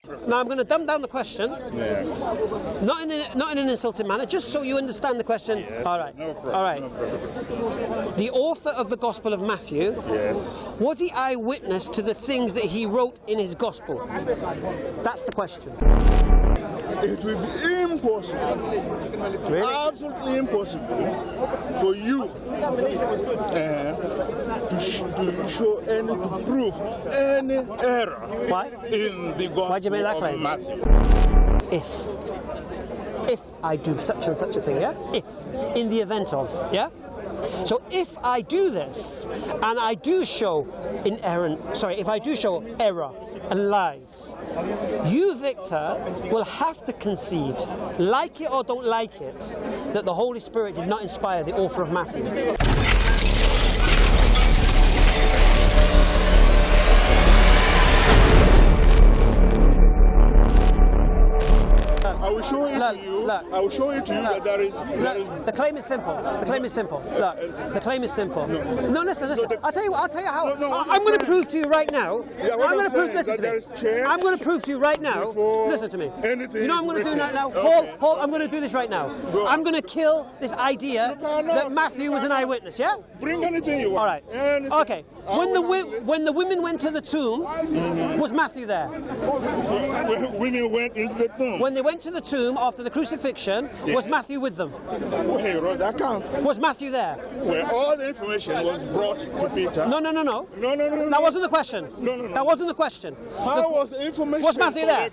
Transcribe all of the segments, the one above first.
Now I'm going to dumb down the question, not in an insulting manner, just so you understand the question. Yes. All right. No problem. All right. No problem. The author of the Gospel of Matthew, was he eyewitness to the things that he wrote in his Gospel? That's the question. It will be impossible, Really? absolutely impossible, for you to show any, to prove any error Why? in the Why'd you make that Gospel claim? of Matthew. If I do such and such a thing, yeah? If, in the event of, yeah? So if I do this, and I do show if I do show error and lies, you, Victor, will have to concede, like it or don't like it, that the Holy Spirit did not inspire the author of Matthew. I will show it to you. Look. I will show it to you that there is. The claim is simple. The claim is simple. Look, the claim is simple. No, listen. I'll tell you how. I'm going to prove to you right now. Yeah, I'm going to prove. Listen to me. I'm going to prove to you right now. Listen to me. Anything. You know what I'm going to do now? Okay. Paul, I'm going to do this right now. I'm going to kill this idea that Matthew was an eyewitness. Yeah. Bring anything you want. All right. Anything. Okay. When the women went to the tomb, was Matthew there? When women went into the tomb. When they went to the tomb after the crucifixion, was Matthew with them? Hey, that can't. Was Matthew there? Well, all the information was brought to Peter. No. No. That wasn't the question. No. That wasn't the question. How was the information? Was Matthew there?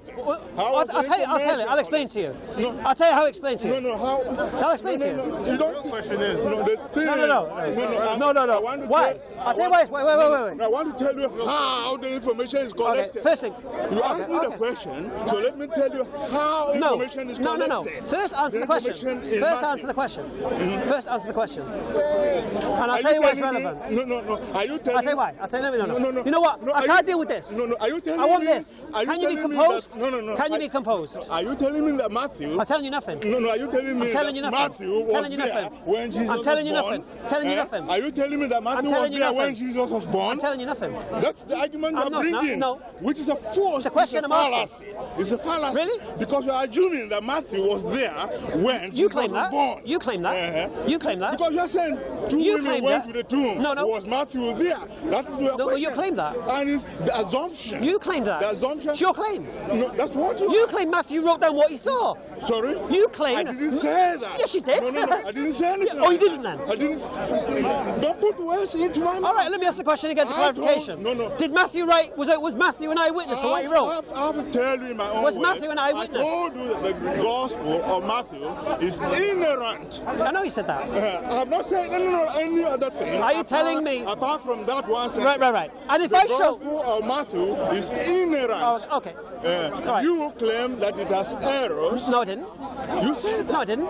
I'll tell you. I'll explain to you. No. I'll tell you how I explain to you. No. How? I'll explain to you. No. You don't. The question is. No. The thing. No. Why? I'll tell you why. Wait. I want to tell you how the information is collected. Okay. First thing. You asked me the question, so let me tell you how information is collected. No. First answer the question. First answer the question. First answer the question. And I'll tell you why it's relevant. No. Are you telling me? I'll tell you why. I'll tell you no. You know what? No, I can't deal with this. No. Are you telling me? I want this. Are Can you be telling me composed? that- No. Can you be composed? Are you telling me that Matthew? I'm telling you nothing. No. Are you telling me I'm telling you that nothing. Matthew was Telling you there nothing. when Jesus I'm telling you was nothing. born? Telling you nothing. Are you telling me that Matthew was telling you there nothing. when Jesus was born? I'm telling you nothing. That's the argument I'm you're not, bringing. no. Which is a false. It's a question it's a I'm asking. fallacy. It's a fallacy. Really? Because you're assuming that Matthew was there when You Jesus claim was that. born. You claim that. You claim that. Because you're saying two You women claim went that. to the tomb. No. Was Matthew there? That is your No, question. you claim that. And it's the assumption. You claim that. The assumption. It's your claim. No, that's what You claim Matthew wrote down what he saw. Sorry? You claim. I didn't say that. Yes, you did. No. I didn't say anything. Oh, you didn't then? I didn't. Don't put words into my mouth. All right, let me ask the question again to clarification. No. Did Matthew write? Was Matthew an eyewitness to what he wrote? I have to tell you in my own Was words. Matthew an eyewitness? I told you that the Gospel of Matthew is inerrant. I know he said that. I have not said any other thing. Are you telling me? Apart from that one sentence. Right. And if The I show. Gospel of Matthew is inerrant. Oh, okay. Right. You claim that it has errors. No, I didn't. You said that. No, I didn't.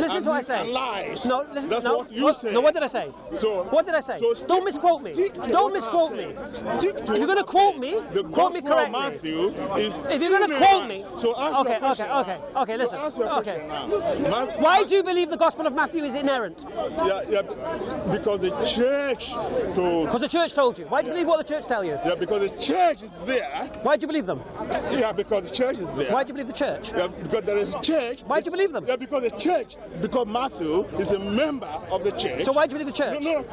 Listen to what I say. And lies. No, listen. That's no, what you say. No, what did I say? So, what did I say? so Don't misquote me. Don't misquote me. Stick to If you're going to quote me, the quote me Gospel of correctly. Matthew is If you're going to quote me, so ask your question. Okay, listen. So ask your Okay. question now. Why do you believe the Gospel of Matthew is inerrant? Yeah, because the church told. Because the church told you. Why do you believe what the church tell you? Yeah, because the church is there. Why do you believe them? Yeah, because the church is there. Why do you believe the church? Yeah, because there is a church. Why do you believe them? Yeah, because the church, because Matthew is a member of the church. So why do you believe the church? No.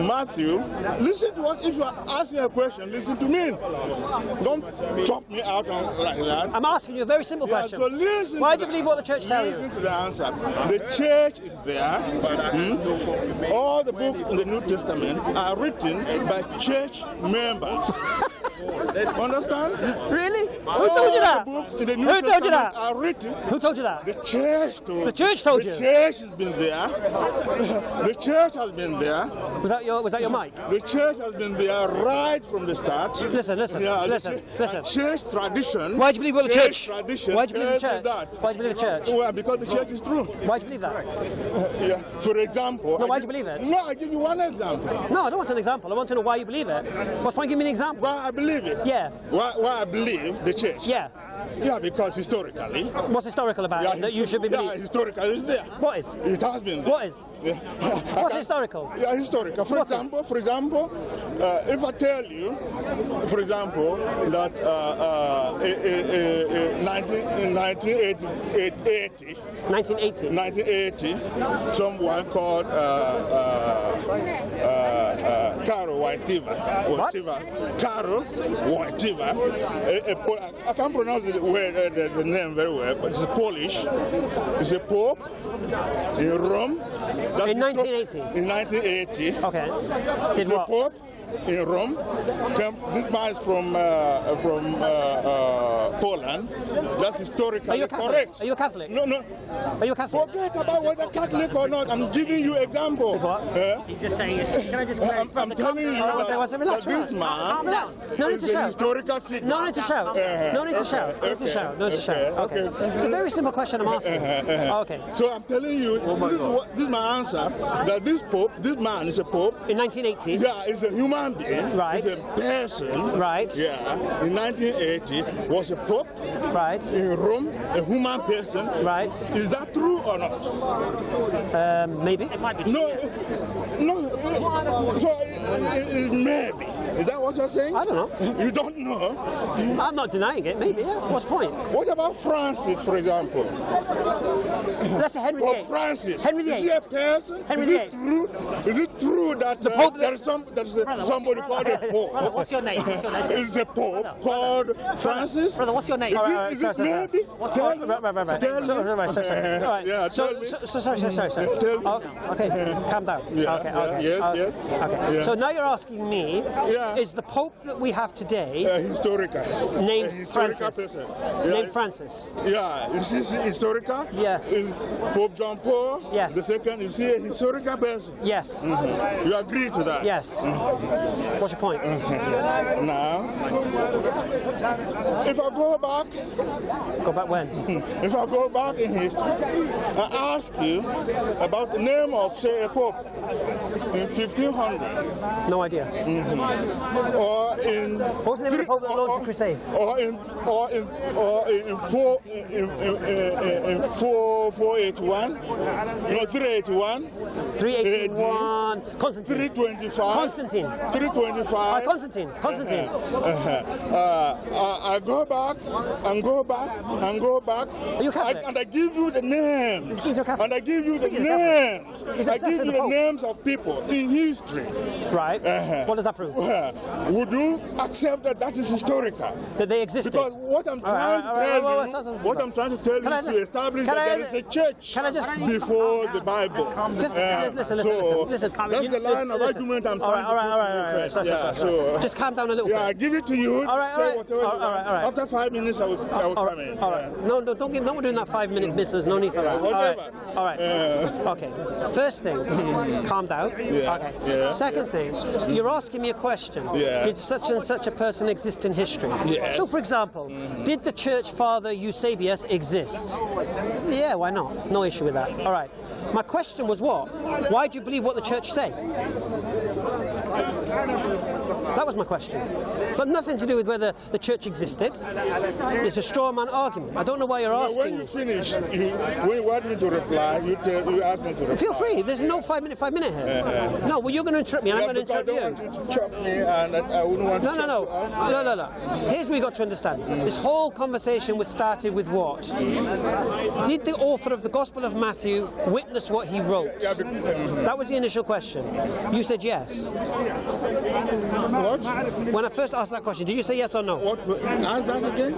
Matthew, listen to what, if you are asking a question, listen to me. Don't chop me out like that. I'm asking you a very simple question. So listen. Why do you believe what the church tell you? Listen to the answer. The church is there. All the books in the New Testament are written by church members. Understand? Really? Who told you that? The books in the New Who told you Testament that? are written. Who told you that? The church told. The church told you. The church has been there. The church has been there. Was that your mic? The church has been there right from the start. Listen. Listen. Church tradition. Why do you believe what the church? Tradition. Why do you believe the tells church? me that. Why do you believe the church? Well, because the church is true. Why do you believe that? Yeah. For example. No, why do you believe it? No, I give you one example. No, I don't want an example. I want to know why you believe it. What's the point? Give me an example. Why I believe it. Yeah. Why I believe the church. Yeah. Yeah, because historically. What's historical about it that you should be believing? Yeah, historical is there. What is? It has been there. What is? Yeah. What's historical? Yeah, historical. For example, if I tell you, for example, that in 1980, someone called Caro Whatever. Caro Whatever. I can't pronounce the name very well, but it's Polish. It's a pope in Rome. In 1980? In 1980. Okay. Did what? Pope in Rome. This man is from Poland. That's historically correct. Are you a Catholic? No. Are you a Catholic? Forget about whether Catholic or not. I'm giving you examples. He's just saying it. Can I just I'm telling you that this man is a historical figure. No need to shout. No need to shout. No need to shout. No need to shout. Okay. It's a very simple question I'm asking. Okay. So I'm telling you, this is my answer, that this man is a pope. In 1980? Yeah, is a human being. Right. Is a person. Right. Yeah. In 1980, was a pope. Right. In Rome, a human person. Right. Is that true or not? Maybe. No. So maybe. Is that what you're saying? I don't know. You don't know? I'm not denying it. Maybe. Yeah. What's the point? What about Francis, for example? That's Henry VIII. Francis. Henry VIII. Is he a person? Henry VIII. Is it true that the Pope there's somebody called a Pope? Brother, what's your name? Is a Pope called Francis? Brother, what's your name? Is it maybe? Right. Sorry. Okay, calm down. Okay. Yes. So now you're asking me, is the Pope that we have today historical? Named Francis? Person. Named Francis? Yeah, is this historical? Yes. Is Pope John Paul? Yes. The second, is he a historical person? Yes. Mm-hmm. You agree to that? Yes. Mm-hmm. What's your point? Now, if I go back... Go back when? If I go back in history, I ask you about the name of, say, a Pope in 1500. No idea. Mm-hmm. Or in... What was the name of the Pope that launched the Crusades? Or in 481? No, 381. 381. Constantine. 325. Constantine. 325. Constantine. I go back and go back and go back. Are you Catholic? And I give you the names. And I give you the names. I give you the names of people in history. Right. What does that prove? Would you accept that that is historical? That they existed? Because what I'm trying to tell you is to establish that there is a church before the Bible. Listen. That's the line of argument I'm trying to put. Just calm down a little bit. Yeah, I give it to you. All right. After 5 minutes, I will come in. All right. No, don't give. No, we're doing that 5-minute business. No need for that. All right. Okay. First thing, calm down. Okay. Second thing, you're asking me a question. Did such and such a person exist in history? So, for example, did the church father Eusebius exist? Yeah, why not? No issue with that. All right. My question was what? Why do you believe what the church say? That was my question. But nothing to do with whether the church existed. It's a straw man argument. I don't know why you're asking. When you finish, when you want me to reply, you ask me to reply. Feel free. There's no 5 minute here. No, well, you're going to interrupt me and I'm going to interrupt you. I don't want you to chop me and I wouldn't want to No. Here's what we got to understand. This whole conversation was started with what? Did the author of the Gospel of Matthew witness what he wrote? That was the initial question. You said yes. What? When I first asked that question, did you say yes or no? What? Ask that again?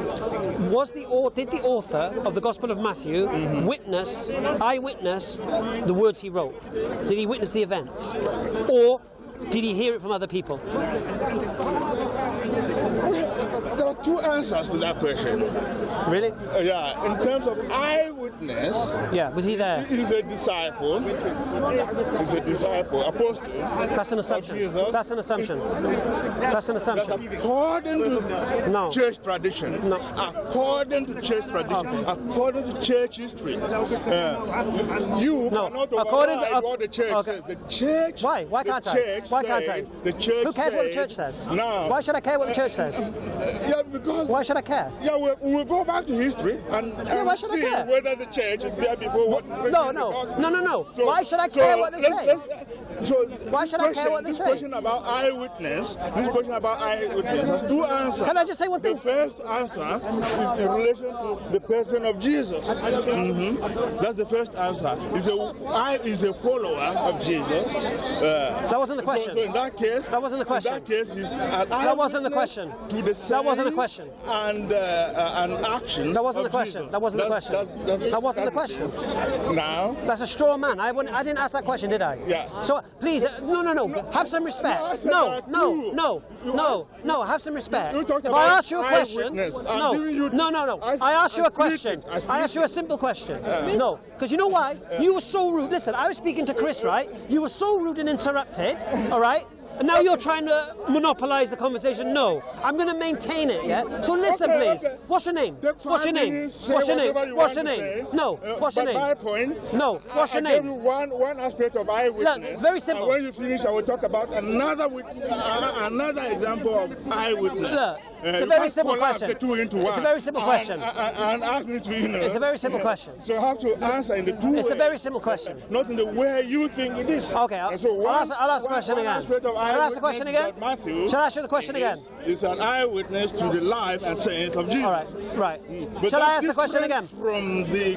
Did the author of the Gospel of Matthew eyewitness the words he wrote? Did he witness the events? Or did he hear it from other people? There are two answers to that question. Really? In terms of eyewitness. Was he there? He's a disciple. Apostle. That's an assumption. That's an assumption. That's according to church tradition. No. According to church tradition. According to church history. You cannot override what the church says. The church. Why can't the church Why can't I? The church Who cares what the said- church says? No. Why should I care what the church says? Yeah, because... Why should I care? Yeah, we'll go back to history and why should I see care? whether the church is there before what is written No, in the no, gospel. no, no, no. So- Why should I care what they say? So Why this should I care what they this say? question about eyewitness, this question about eyewitness has two answers. Can I just say one thing? The first answer is in relation to the person of Jesus. That's the first answer. I is a follower of Jesus. That wasn't the question. So in that case, That wasn't the question. In that case, he's an That wasn't the eyewitness question. To the That wasn't the sayings question. And action. That wasn't the of question. Jesus. That wasn't the question. That wasn't the question. Now. That's a straw man. I didn't ask that question, did I? Yeah. So please, no. Have some respect. No, I said there are two. No. Have some respect. You talked If about I ask you a question, eyewitness. I'm giving you- no. I asked you a question. I asked you a simple question. No, because you know why? You were so rude. Listen, I was speaking to Chris, right? You were so rude and interrupted. All right. And now you're trying to monopolize the conversation. No, I'm going to maintain it, yeah? So listen, Okay, please. okay. What's your name? Take 5 What's your name? minutes, say What's your name? whatever you What's your want to name? say. No, what's your But name? my point, No, what's your I gave name? you one aspect of eyewitness. Look, it's very simple. And when you finish, I will talk about another example of eyewitness. Look, it's a You very can't simple collapse question. the two into It's a one. very simple question. And ask me to, It's a very simple question. So I have to answer in the two It's a ways. very simple question. Not in the way you think it is. Okay, And so I'll ask the question again. aspect of Shall I ask the question eyewitness again? that Matthew Shall I ask you the question again? is an eyewitness to the life and sayings of Jesus. All right. But Shall I that's ask the question again? different From the.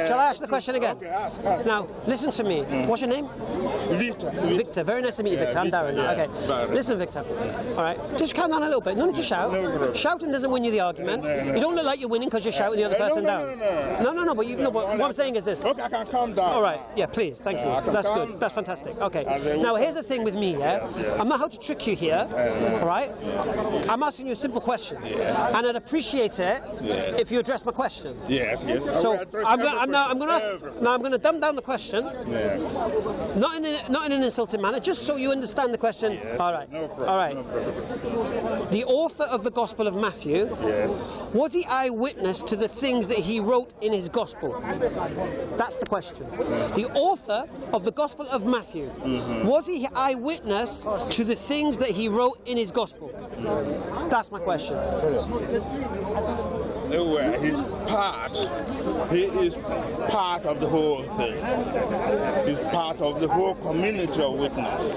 Shall I ask the question again? Okay, ask. Now, listen to me. What's your name? Victor. Victor. Very nice to meet you, Victor. I'm Victor, Darren. yeah. Okay. Darren. Listen, Victor. All right. Just calm down a little bit. No need to shout. No problem. Shouting doesn't win you the argument. You don't look like you're winning because you're shouting the other person down. No. But what I'm saying is this. Okay, I can calm down. All right. Yeah, please. Thank you. I can That's calm good. That's fantastic. Okay. And then Now, we- here's the thing with me, yeah? I'm not how to trick you here. All right? I'm asking you a simple question. And I'd appreciate it if you address my question. Yes. So I'm Everything. going to dumb down the question, Yeah. not in an insulting manner, just so you understand the question. Yes. All right. No problem. All right. No problem. The author of the Gospel of Matthew, Yes. was he eyewitness to the things that he wrote in his Gospel? That's the question. The author of the Gospel of Matthew, was he eyewitness to the things that he wrote in his Gospel? That's my question. Nowhere. He is part of the whole thing. He's part of the whole community of witness.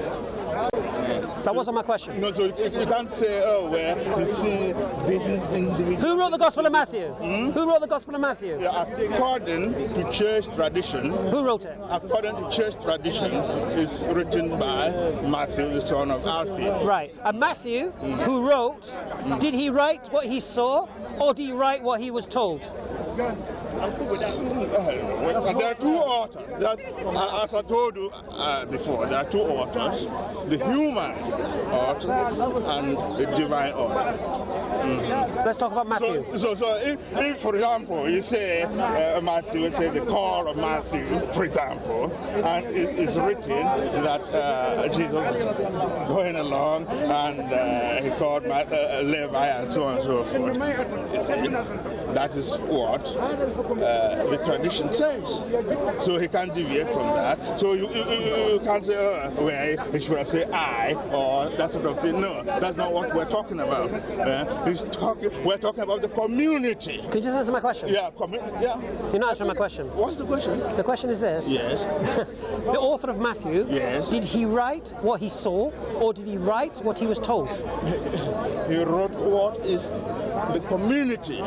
That wasn't my question. So you can't say, you see this individual. Who wrote the Gospel of Matthew? Who wrote the Gospel of Matthew? Yeah, according to church tradition, Who wrote it? according to church tradition, is written by Matthew, the son of Alphaeus. Right. And Matthew, who wrote, did he write what he saw or did he write what he was told? And there are two authors. As I told you before, there are two authors: the human author and the divine author. Let's talk about Matthew. So if, for example, you say Matthew, say the call of Matthew, for example, and it's written that Jesus was going along and he called Levi and so on and so forth. That is what the tradition says. So he can't deviate from that. So you can't say, well, he should have said I or that sort of thing. No, that's not what we're talking about. We're talking about the community. Can you just answer my question? Yeah, yeah. You're not answering my question. What's the question? The question is this. Yes. The author of Matthew, Yes. did he write what he saw or did he write what he was told? He wrote what is the community.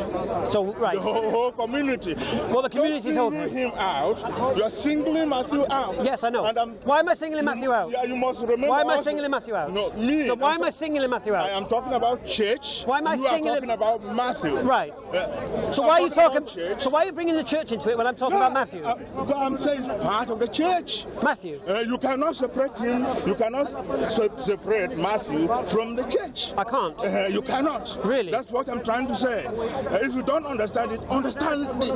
So, right. The whole community. Well, the community told Don't him. single him out. You are singling Matthew out. Yes, I know. And Why am I singling Matthew out? Yeah, you must remember. Why am I also- singling Matthew out? No, me. So why am I singling Matthew I out? am talking about church. Why am I you singling- are talking about Matthew. Right. So I'm why are you talking? about church. So why are you bringing the church into it when I'm talking about Matthew? Because I'm saying it's part of the church. Matthew. You cannot separate him. You cannot separate Matthew from the church. I can't. You cannot. Really? That's what I'm trying to say. If you don't understand it, understand the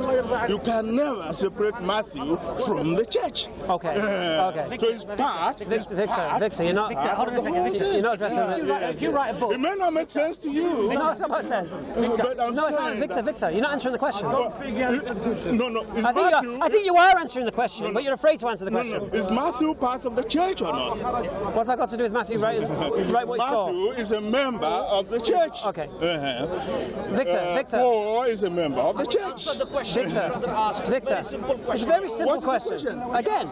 You can never separate Matthew from the church. Okay. Okay. So it's part. Victor, you're not. Victor, hold on a second. Victor, You're not addressing if you write a book, It may not make sense to you. No, it's not about sense. But I'm No, it's not. saying Victor, you're not answering the question. No, it's Matthew. I think you are answering the question, but you're afraid to answer the No, question. is Matthew part of the church or not? What's that got to do with Matthew writing what he saw? Matthew is a member of the church. Okay. Uh-huh. Victor. Paul is a member of the church. The question brother asked. Victor, Very simple it's question. a very simple What's the question. question? Again,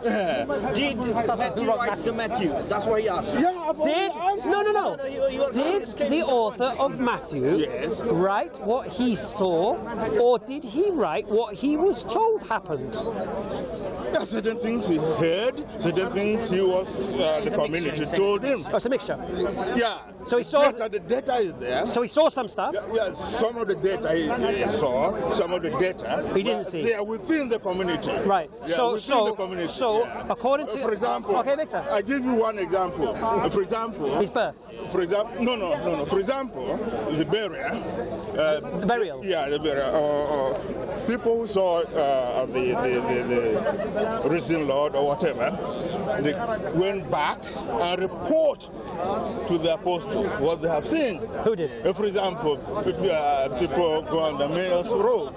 Did Matthew write the Matthew? That's what he asked. Yeah, I've already answered. no. You are Did the author of Matthew Yes. write what he saw, or did he write what he was told happened? There are certain things he heard, certain things he was, the community told him. Oh, it's a mixture. Yeah. So he saw- The data is there. So he saw some stuff. Yeah, some of the data he saw, some of the data He didn't were see. They are within the community. Right. Yeah, within the community. yeah. According to, For example, okay, Victor, I give you one example. For example, his birth, For example, no. For example, the burial. the burial. Yeah, the burial. People who saw the risen Lord or whatever, they went back and report to the apostles what they have seen. Who did? For example, people go on the Mayor's Road.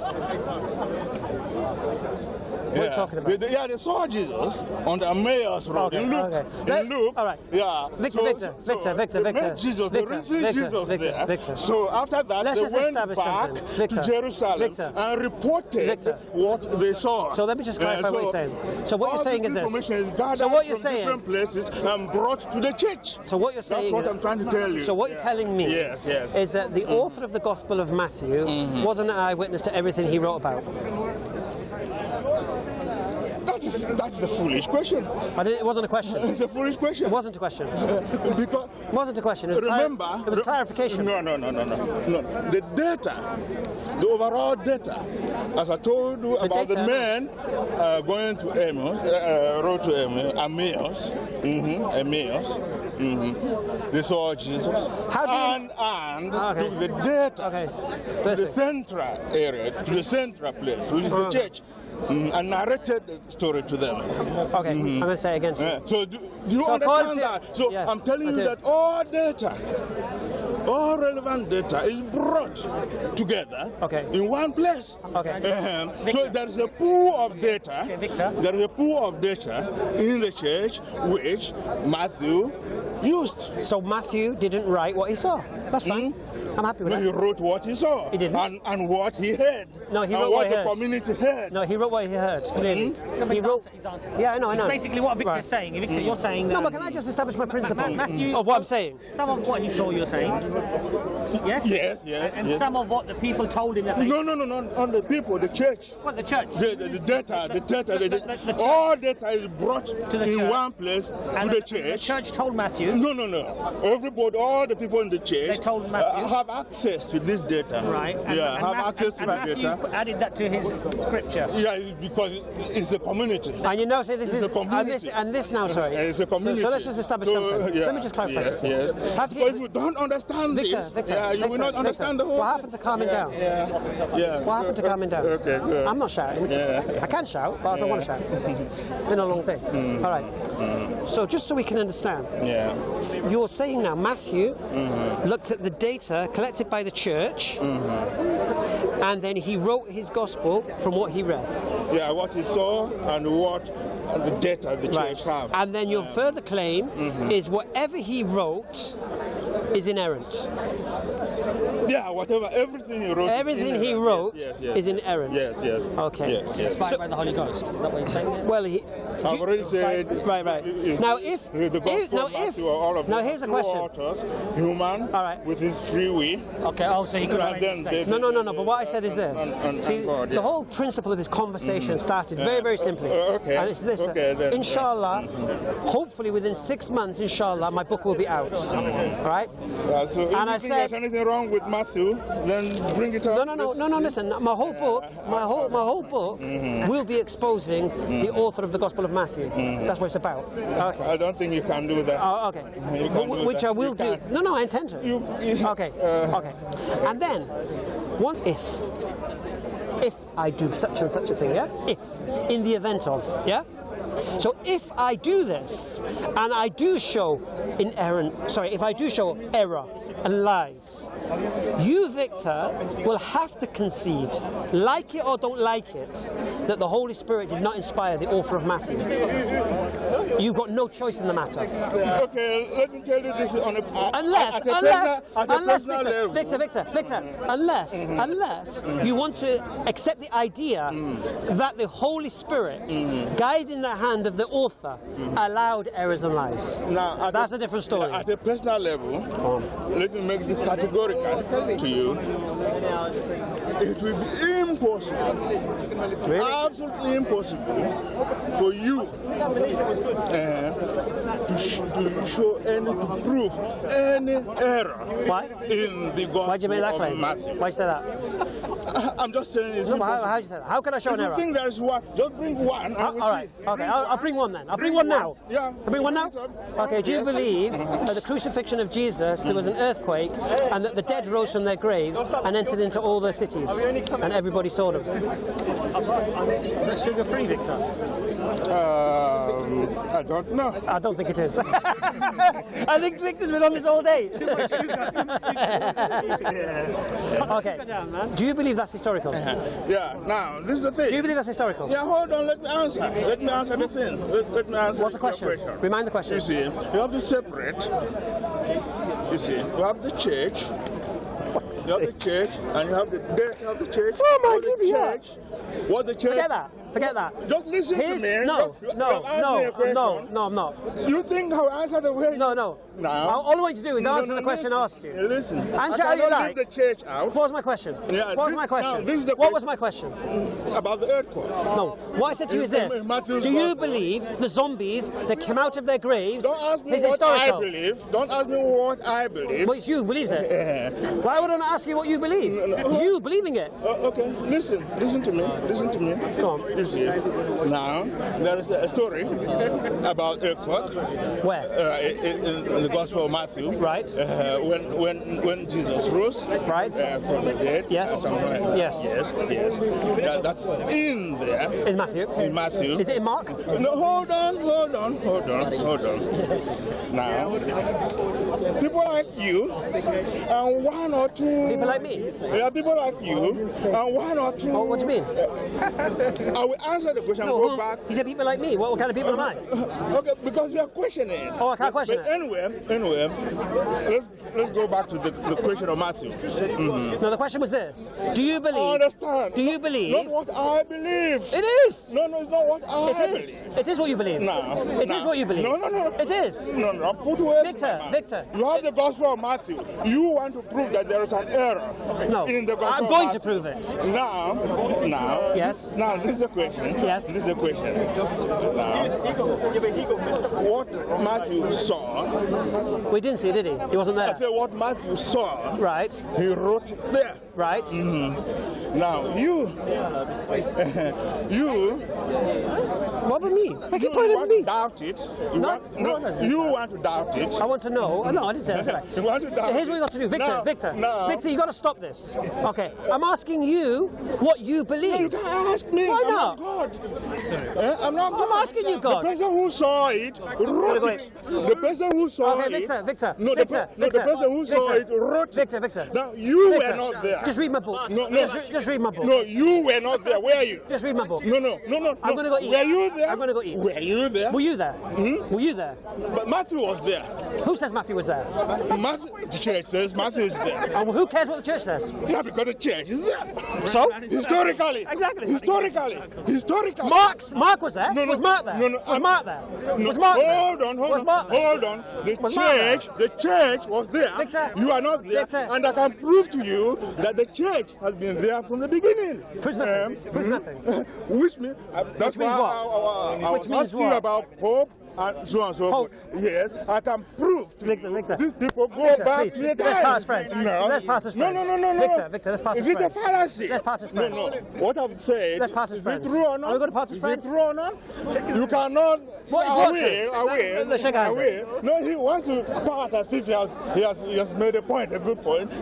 What are you talking about? They saw Jesus on the Mayor's Road Okay, in Luke. okay. In Luke, All right. yeah. Victor, they met Jesus, they received Jesus there. Victor. So after that, Let's they just went establish back something. Victor, to Jerusalem Victor, and reported Victor. what they saw. So let me just clarify what you're saying. So what you're all saying this is this. information is gathered So what you're from saying. different places and brought to the church. So what you're saying. That's what I'm trying to tell you. So what you're telling me Yes. is that the author of the Gospel of Matthew wasn't an eyewitness to everything he wrote about. That is a foolish question. It wasn't a question. It's a foolish question. It wasn't a question. It Because wasn't a question. It was remember, it was clarification. No. The data, the overall data, as I told you about the data. men going to Emmaus, road to Emmaus, they saw Jesus, How do you- and Okay. to the data, Okay. to the Listen. central area, to the central place, which is the church, and narrated the story to them. Okay. I'm going to say it again. To you. So do you So according understand to- that? So yeah, I'm telling I you do. that all data, all relevant data is brought together Okay. in one place. Okay. So there is a pool of data. Okay, Victor. There is a pool of data in the church which Matthew used. So Matthew didn't write what he saw. That's fine. I'm happy with No, he that. wrote what he saw. He didn't. And what he heard. No, he and wrote what what he the heard. community heard. No, he wrote what he heard, clearly. No, but He wrote... he's answered. Yeah, I know. It's basically what Victor's Right. saying. Victor, you're saying that. No, but can I just establish my principle Matthew, of what I'm saying? Some of what he saw, you're saying. Yes? Yes. And yes. some of what the people told him that they... No, on the people, the church. What, the church? The data, The church. all data is brought To the in church. one place And to the The church. church told Matthew. No. Everybody, all the people in the church They told Matthew. have access to this data. Right. Have access to the Matthew data. added that to his scripture. Yeah, because it's a community. And you know, say this It's is a community. and this now. Sorry. It's a community. So let's just establish something. Yeah, Let me just clarify something. Yes. Have Because if you don't understand Victor, this, Victor, you will not understand the whole. What happened to calming down? Yeah. What happened to calming down? Okay, good. I'm not shouting. Yeah. I can shout, but I don't want to shout. Been a long day. All right. So just so we can understand, Yeah. you're saying now Matthew looked at the data collected by the church, and then he wrote his gospel from what he read. Yeah, what he saw and what the data the church have. And then your further claim is whatever he wrote is inerrant. Yeah, whatever, everything he wrote. Everything he wrote is inerrant. Yes. Okay. Yes. Inspired by the Holy Ghost. Is that what you're saying? Well, I've already said. Right. Now, if the gospel, Matthew, all of now them here's a two question. authors, human, All right. with his free will. Okay, so he could have And made then mistakes. they- No. But what I said is this. and See, God, the yeah. whole principle of this conversation started very simply. Okay. And it's this. Okay, then, inshallah, hopefully within 6 months, inshallah, my book will be out. All right? So if And you I think said- there's anything wrong with Matthew, then bring it up. No. Listen, my whole book will be exposing the author of the Gospel of Matthew. That's what it's about. Okay. I don't think you can do that. Oh, okay. You can't do Which that. I will You do. can't. No, I intend to. You- Okay. And then, what if if I do such and such a thing, yeah? If, in the event of, yeah? So if I do this, and I do show if I do show error and lies, you, Victor, will have to concede, like it or don't like it, that the Holy Spirit did not inspire the author of Matthew. You've got no choice in the matter. Okay, let me tell you this on a unless you want to accept the idea that the Holy Spirit, guiding the hand of the author, allowed errors and lies. Now, that's a different story. At a personal level, let me make this categorical to you. It will be impossible, absolutely impossible, for you to show to prove any error in the gospel. Why'd you make that claim? Matthew. Why'd you say that? I'm just saying it's how'd you say that? How can I show an error? If you think there's one, just bring one. All right. Okay, I'll bring one then. I'll bring one now. Yeah. I'll bring one now? Okay, do you believe at the crucifixion of Jesus there was an earthquake and that the dead rose from their graves and entered into all their cities and everybody saw them? Is that sugar-free, Victor? I don't know. I don't think it is. I think Victor's been on this all day. Okay. Do you believe that's historical? Yeah, now, this is the thing. Do you believe that's historical? Yeah, hold on, let me answer. Let me answer the thing. Let me answer. What's the question? Remind the question. You see, you have to separate. You see, you have the church. You have the church, and you have the death of the church. Oh my goodness! What the church? Forget that. Just listen to me. No, I'm not. You think I'll answer the way? No. Now, all I want you to do is answer the question asked you. Listen. Answer how you like. Leave the church out. What was my question? Yeah, what was my question? What was my question? About the earthquake. No. What I said to you is this. Do you believe the zombies that came out of their graves Don't ask me is what historical? I believe. Don't ask me what I believe. Well, it's you believes it. Why would I not ask you what you believe? You believing it. Okay, listen to me. Go on. You see, now there is a story about earthquake. Where? In the Gospel of Matthew. Right. When Jesus rose. Right. From the dead. Yes. Like that. Yes. That's in there. In Matthew. In Matthew. Is it in Mark? No, hold on. Now, people like you and one or two. People like me? Yeah, people like you and one or two. Oh, what do you mean? I will answer the question. No, Go back. You said people like me. What kind of people am I? Okay, because you are questioning. Oh, I can't question but it. Anyway, let's go back to the question of Matthew. No, the question was this: do you believe? I understand. Do you believe? Not what I believe. It is. No, it's not what I believe. It is what you believe. No. It is what you believe. No. It is. No. Put words Victor. You have the Gospel of Matthew. You want to prove that there is an error in the Gospel I'm going to prove it. Now. Yes. Now, this is the question. Yes. This is the question. Now, what Matthew saw. We didn't see it, did he? He wasn't there. I said what Matthew saw. Right. He wrote it there. Right. Now, you. What about me? I keep pointing at me. Doubt it. No. You want to doubt it. I want to know. No, I didn't say that, did I? You want to doubt Here's what you got to do, Victor. Victor, you got to stop this. Okay, I'm asking you what you believe. No, you can't ask me. Why not? I'm not God. I'm not God. I'm asking you, God. The person who saw it wrote it. The person who saw it. Victor. The person who saw it wrote it. Victor. Now you were not there. Just read my book. No. Just read my book. No, you were not there. Where are you? Just read my book. No. I'm going to go eat. Were you there? I'm going to go eat. Were you there? Were you there? Were you there? But Matthew was there. Who says Matthew was there? The church says Matthew is there. And who cares what the church says? Yeah, because the church is there. So? Historically. Exactly. Historically. Mark was there? Was Mark there? Was Mark there? Was Mark there? Hold on. The church was there. Victor. You are not there. Victor. And I can prove to you that the church has been there from the beginning. Proves nothing. Which means, that's why I was asking you about Pope and so on and so forth. Yes, I can prove to Victor, you. Victor. These people go Victor, back please, to the let's times. part as friends. No. Let's part as friends. No. Victor, let's part as Is friends. it a fallacy? Let's part as friends. No. What I've said, Let's part as is friends. it true or not? Are we going to part as friends? Is it true or not? You cannot. What is I not will, true? I will. Let's shake hands. I will. No, he wants to part as if he has made a point, a good point.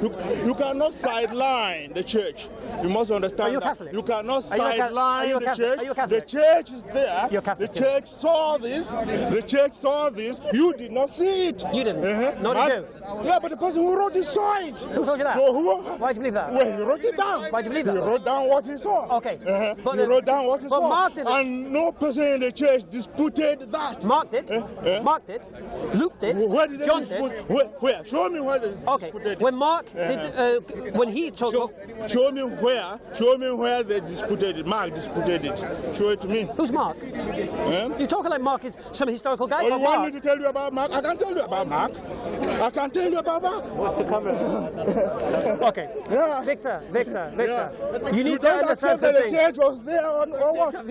You cannot sideline the church. You must understand Are you a that. Catholic? You cannot Are you a sideline the church. Are you a The Catholic? church is there. You're a Catholic, The church saw this. The church saw this. You did not see it. You didn't? Nor did you? Yeah, but the person who wrote it saw it. Who told you that? So who? Why do you believe that? Well, he wrote it down. Why do you believe that? He wrote down what he saw. Okay. But He wrote down what he but saw. Mark did it. And no person in the church disputed that. Mark did. Mark did. Luke did. Where did they John dispute? did. Where? Show me where they Okay. disputed. When Mark did, when he told, Show me where they disputed it. Mark disputed it. Show it to me. who's Mark? You're talking like Mark is some historical guy. Oh, called you want Mark. me to tell you about Mark? I can tell you about Mark. I can tell you about Mark. What's the camera? Okay. Yeah. Victor. Yeah. You need You to don't understand accept some that the things. church was there or what? All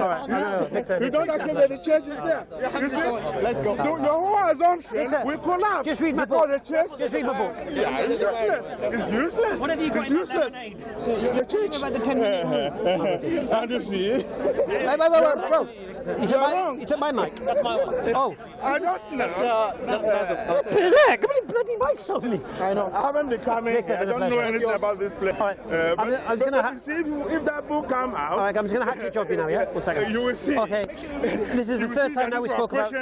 right. No. Victor. You don't accept that the church is there. You see? Let's go. Your whole assumption Victor, will collapse. Just read my because book. the church. Just read my book. Yeah, it's useless. It's useless. What have you got It's in that useless. lemonade? The church. And you see, Wait, bro. You took my mic. That's my one. Oh. I don't know. That's Basil. How many bloody mics on me? I know. I haven't been coming. Victor, I don't know pleasure. anything about this place. All right. I'm just gonna see if that book come out. All right, I'm just going to hack your job you now, yeah? 1 second. You will see. Okay. This is the third time now we spoke about...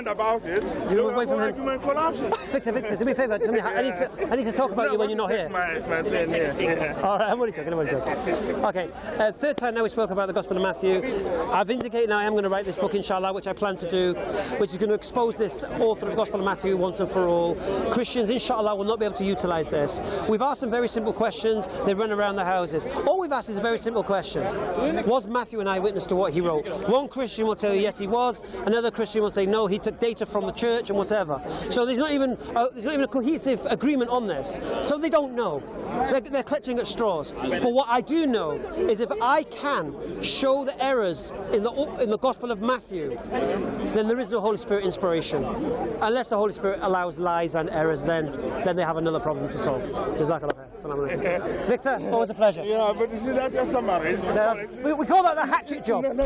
it. You move away from him. argument collapses. Victor, do me a favour. I need to talk about you when you're not here. My pen here. All right, I'm only joking. Okay, third time now we spoke about the Gospel of Matthew. I've indicated now I am going to write this book, inshallah, which I plan to do, which is going to expose this author of the Gospel of Matthew once and for all. Christians, inshallah, will not be able to utilise this. We've asked some very simple questions. They run around the houses. All we've asked is a very simple question. Was Matthew an eyewitness to what he wrote? One Christian will tell you yes, he was. Another Christian will say no, he took data from the church and whatever. So there's not even a cohesive agreement on this. So they don't know. They're clutching at straws. But what I do know is if I can show the errors in the Gospel of Matthew, then there is no Holy Spirit inspiration. Unless the Holy Spirit allows lies and errors, then they have another problem to solve. Jazak'Allahu Khairan. Victor, always a pleasure. Yeah, but you see, that's your summary. We call that the hatchet job. No.